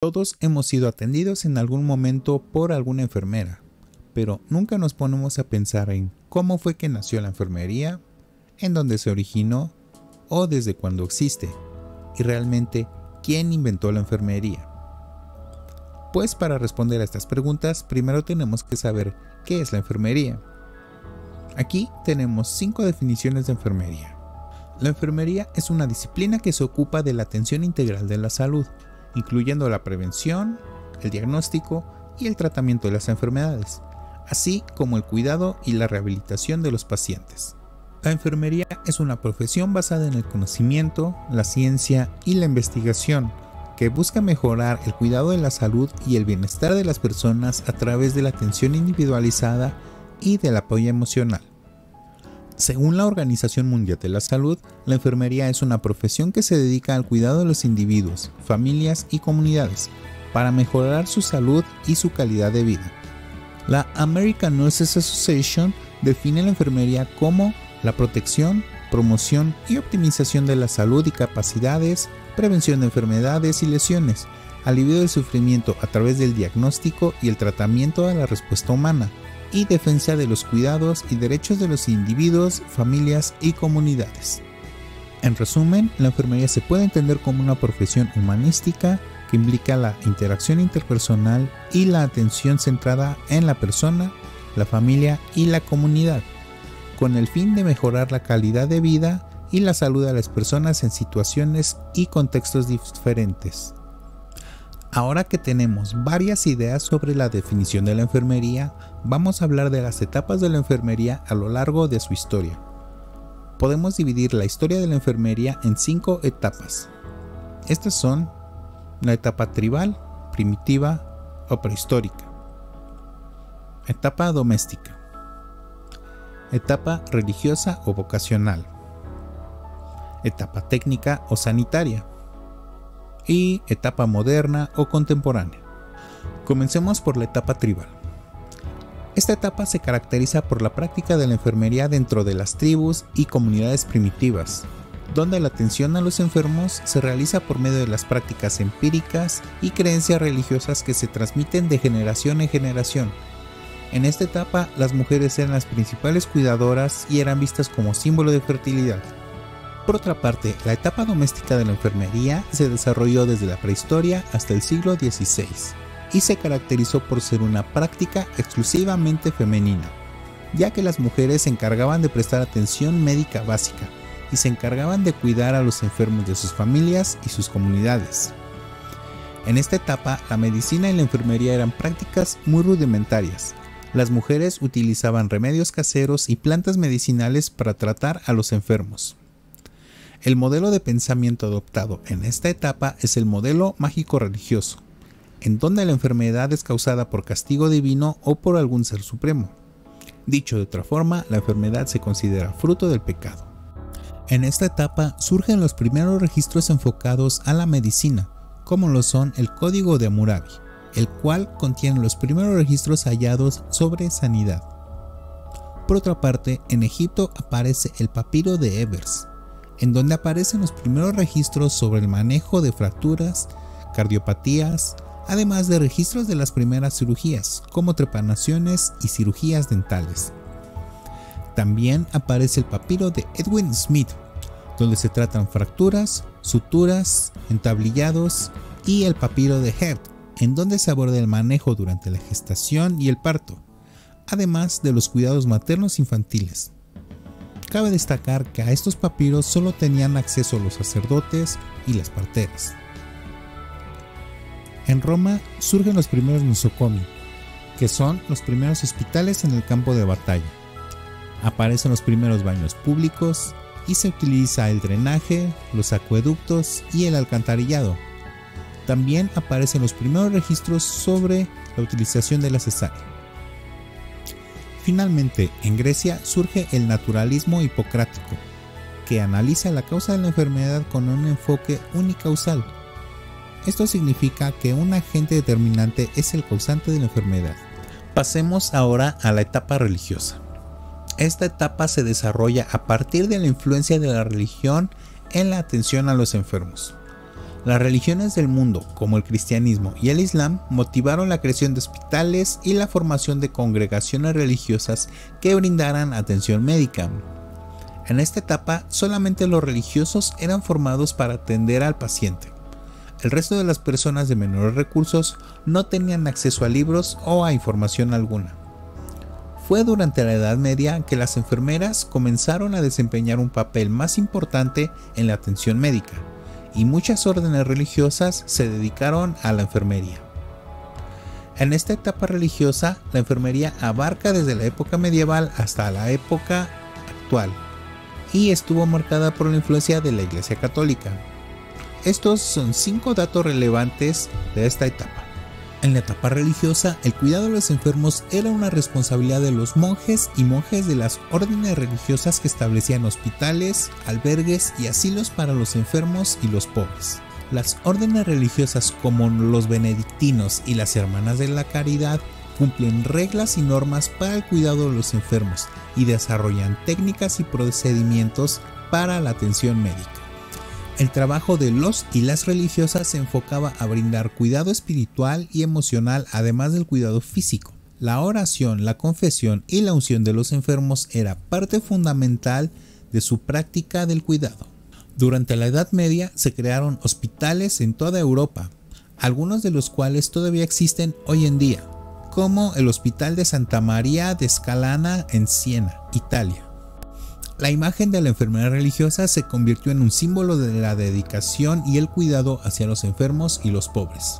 Todos hemos sido atendidos en algún momento por alguna enfermera, pero nunca nos ponemos a pensar en cómo fue que nació la enfermería, en dónde se originó o desde cuándo existe, y realmente quién inventó la enfermería. Pues para responder a estas preguntas, primero tenemos que saber qué es la enfermería. Aquí tenemos 5 definiciones de enfermería. La enfermería es una disciplina que se ocupa de la atención integral de la salud, incluyendo la prevención, el diagnóstico y el tratamiento de las enfermedades, así como el cuidado y la rehabilitación de los pacientes. La enfermería es una profesión basada en el conocimiento, la ciencia y la investigación, que busca mejorar el cuidado de la salud y el bienestar de las personas a través de la atención individualizada y del apoyo emocional. Según la Organización Mundial de la Salud, la enfermería es una profesión que se dedica al cuidado de los individuos, familias y comunidades para mejorar su salud y su calidad de vida. La American Nurses Association define la enfermería como la protección, promoción y optimización de la salud y capacidades, prevención de enfermedades y lesiones, alivio del sufrimiento a través del diagnóstico y el tratamiento de la respuesta humana, y defensa de los cuidados y derechos de los individuos, familias y comunidades. En resumen, la enfermería se puede entender como una profesión humanística que implica la interacción interpersonal y la atención centrada en la persona, la familia y la comunidad, con el fin de mejorar la calidad de vida y la salud de las personas en situaciones y contextos diferentes. Ahora que tenemos varias ideas sobre la definición de la enfermería, vamos a hablar de las etapas de la enfermería a lo largo de su historia. Podemos dividir la historia de la enfermería en 5 etapas. Estas son la etapa tribal, primitiva o prehistórica, etapa doméstica, etapa religiosa o vocacional, etapa técnica o sanitaria, y etapa moderna o contemporánea. Comencemos por la etapa tribal. Esta etapa se caracteriza por la práctica de la enfermería dentro de las tribus y comunidades primitivas, donde la atención a los enfermos se realiza por medio de las prácticas empíricas y creencias religiosas que se transmiten de generación en generación. En esta etapa, las mujeres eran las principales cuidadoras y eran vistas como símbolo de fertilidad. Por otra parte, la etapa doméstica de la enfermería se desarrolló desde la prehistoria hasta el siglo XVI y se caracterizó por ser una práctica exclusivamente femenina, ya que las mujeres se encargaban de prestar atención médica básica y se encargaban de cuidar a los enfermos de sus familias y sus comunidades. En esta etapa, la medicina y la enfermería eran prácticas muy rudimentarias. Las mujeres utilizaban remedios caseros y plantas medicinales para tratar a los enfermos. El modelo de pensamiento adoptado en esta etapa es el modelo mágico-religioso, en donde la enfermedad es causada por castigo divino o por algún ser supremo. Dicho de otra forma, la enfermedad se considera fruto del pecado. En esta etapa surgen los primeros registros enfocados a la medicina, como lo son el Código de Hammurabi, el cual contiene los primeros registros hallados sobre sanidad. Por otra parte, en Egipto aparece el Papiro de Ebers, en donde aparecen los primeros registros sobre el manejo de fracturas, cardiopatías, además de registros de las primeras cirugías, como trepanaciones y cirugías dentales. También aparece el papiro de Edwin Smith, donde se tratan fracturas, suturas, entablillados, y el papiro de Heard, en donde se aborda el manejo durante la gestación y el parto, además de los cuidados maternos infantiles. Cabe destacar que a estos papiros solo tenían acceso los sacerdotes y las parteras. En Roma surgen los primeros nosocomi, que son los primeros hospitales en el campo de batalla. Aparecen los primeros baños públicos y se utiliza el drenaje, los acueductos y el alcantarillado. También aparecen los primeros registros sobre la utilización de la cesárea. Finalmente, en Grecia surge el naturalismo hipocrático, que analiza la causa de la enfermedad con un enfoque unicausal. Esto significa que un agente determinante es el causante de la enfermedad. Pasemos ahora a la etapa religiosa. Esta etapa se desarrolla a partir de la influencia de la religión en la atención a los enfermos. Las religiones del mundo, como el cristianismo y el islam, motivaron la creación de hospitales y la formación de congregaciones religiosas que brindaran atención médica. En esta etapa, solamente los religiosos eran formados para atender al paciente. El resto de las personas de menores recursos no tenían acceso a libros o a información alguna. Fue durante la Edad Media que las enfermeras comenzaron a desempeñar un papel más importante en la atención médica, y muchas órdenes religiosas se dedicaron a la enfermería. En esta etapa religiosa, la enfermería abarca desde la época medieval hasta la época actual, y estuvo marcada por la influencia de la Iglesia Católica. Estos son 5 datos relevantes de esta etapa. En la etapa religiosa, el cuidado de los enfermos era una responsabilidad de los monjes y monjes de las órdenes religiosas que establecían hospitales, albergues y asilos para los enfermos y los pobres. Las órdenes religiosas como los benedictinos y las hermanas de la caridad cumplen reglas y normas para el cuidado de los enfermos y desarrollan técnicas y procedimientos para la atención médica. El trabajo de los y las religiosas se enfocaba a brindar cuidado espiritual y emocional, además del cuidado físico. La oración, la confesión y la unción de los enfermos era parte fundamental de su práctica del cuidado. Durante la Edad Media se crearon hospitales en toda Europa, algunos de los cuales todavía existen hoy en día, como el Hospital de Santa María de Scalana en Siena, Italia. La imagen de la enfermera religiosa se convirtió en un símbolo de la dedicación y el cuidado hacia los enfermos y los pobres.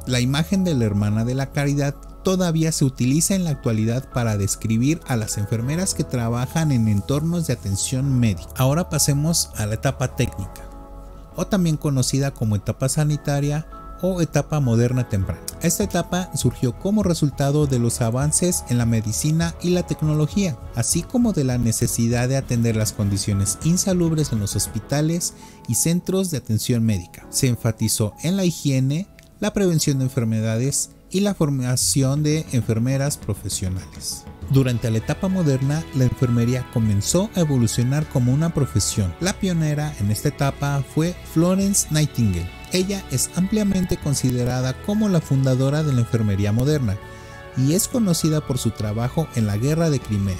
La imagen de la hermana de la caridad todavía se utiliza en la actualidad para describir a las enfermeras que trabajan en entornos de atención médica. Ahora pasemos a la etapa técnica, o también conocida como etapa sanitaria o etapa moderna temprana. Esta etapa surgió como resultado de los avances en la medicina y la tecnología, así como de la necesidad de atender las condiciones insalubres en los hospitales y centros de atención médica. Se enfatizó en la higiene, la prevención de enfermedades y la formación de enfermeras profesionales. Durante la etapa moderna, la enfermería comenzó a evolucionar como una profesión. La pionera en esta etapa fue Florence Nightingale. Ella es ampliamente considerada como la fundadora de la enfermería moderna y es conocida por su trabajo en la Guerra de Crimea.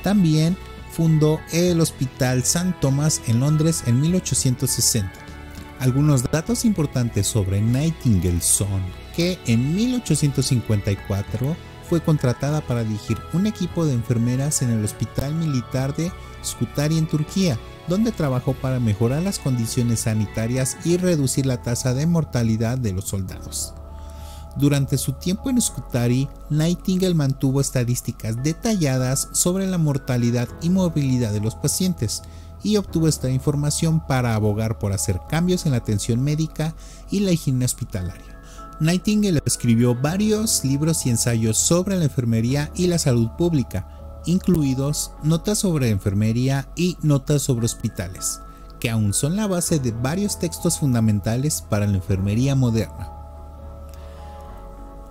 También fundó el Hospital St. Thomas en Londres en 1860. Algunos datos importantes sobre Nightingale son que en 1854 fue contratada para dirigir un equipo de enfermeras en el Hospital Militar de Scutari en Turquía, donde trabajó para mejorar las condiciones sanitarias y reducir la tasa de mortalidad de los soldados. Durante su tiempo en Scutari, Nightingale mantuvo estadísticas detalladas sobre la mortalidad y movilidad de los pacientes y obtuvo esta información para abogar por hacer cambios en la atención médica y la higiene hospitalaria. Nightingale escribió varios libros y ensayos sobre la enfermería y la salud pública, incluidos Notas sobre enfermería y Notas sobre hospitales, que aún son la base de varios textos fundamentales para la enfermería moderna.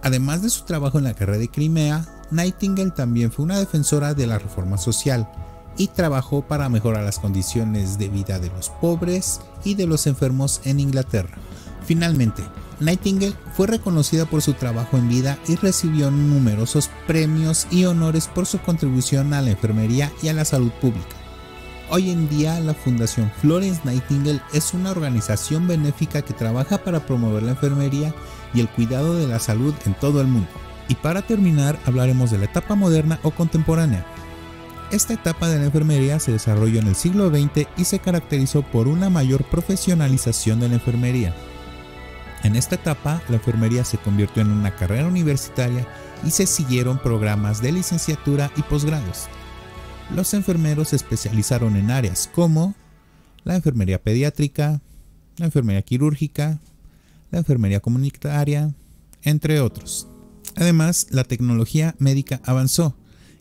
Además de su trabajo en la Guerra de Crimea, Nightingale también fue una defensora de la reforma social y trabajó para mejorar las condiciones de vida de los pobres y de los enfermos en Inglaterra. Finalmente, Nightingale fue reconocida por su trabajo en vida y recibió numerosos premios y honores por su contribución a la enfermería y a la salud pública. Hoy en día, la Fundación Florence Nightingale es una organización benéfica que trabaja para promover la enfermería y el cuidado de la salud en todo el mundo. Y para terminar, hablaremos de la etapa moderna o contemporánea. Esta etapa de la enfermería se desarrolló en el siglo XX y se caracterizó por una mayor profesionalización de la enfermería. En esta etapa, la enfermería se convirtió en una carrera universitaria y se siguieron programas de licenciatura y posgrados. Los enfermeros se especializaron en áreas como la enfermería pediátrica, la enfermería quirúrgica, la enfermería comunitaria, entre otros. Además, la tecnología médica avanzó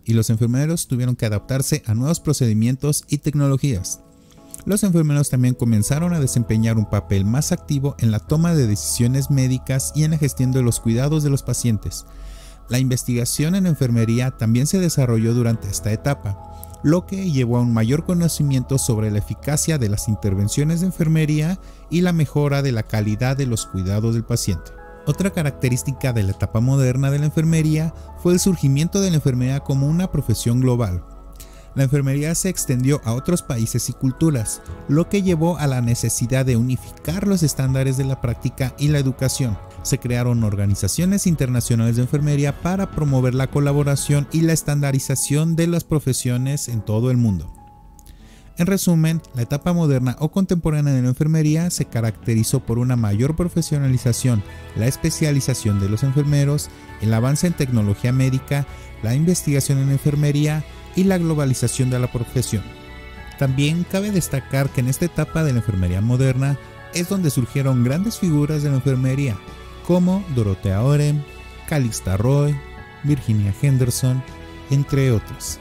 y los enfermeros tuvieron que adaptarse a nuevos procedimientos y tecnologías. Los enfermeros también comenzaron a desempeñar un papel más activo en la toma de decisiones médicas y en la gestión de los cuidados de los pacientes. La investigación en enfermería también se desarrolló durante esta etapa. lo que llevó a un mayor conocimiento sobre la eficacia de las intervenciones de enfermería y la mejora de la calidad de los cuidados del paciente. Otra característica de la etapa moderna de la enfermería fue el surgimiento de la enfermería como una profesión global. La enfermería se extendió a otros países y culturas, lo que llevó a la necesidad de unificar los estándares de la práctica y la educación. Se crearon organizaciones internacionales de enfermería para promover la colaboración y la estandarización de las profesiones en todo el mundo. En resumen, la etapa moderna o contemporánea de la enfermería se caracterizó por una mayor profesionalización, la especialización de los enfermeros, el avance en tecnología médica, la investigación en enfermería y la globalización de la profesión. También cabe destacar que en esta etapa de la enfermería moderna es donde surgieron grandes figuras de la enfermería, como Dorothea Oren, Calixta Roy, Virginia Henderson, entre otros.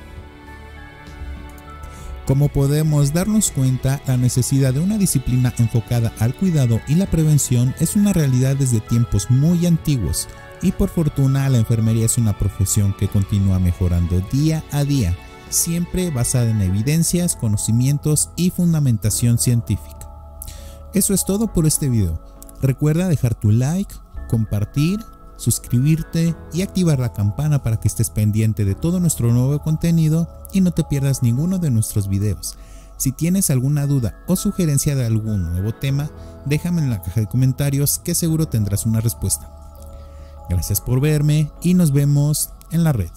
Como podemos darnos cuenta, la necesidad de una disciplina enfocada al cuidado y la prevención es una realidad desde tiempos muy antiguos, y por fortuna la enfermería es una profesión que continúa mejorando día a día, siempre basada en evidencias, conocimientos y fundamentación científica. Eso es todo por este video. Recuerda dejar tu like, compartir, suscribirte y activar la campana para que estés pendiente de todo nuestro nuevo contenido y no te pierdas ninguno de nuestros videos. Si tienes alguna duda o sugerencia de algún nuevo tema, déjame en la caja de comentarios que seguro tendrás una respuesta. Gracias por verme y nos vemos en la red.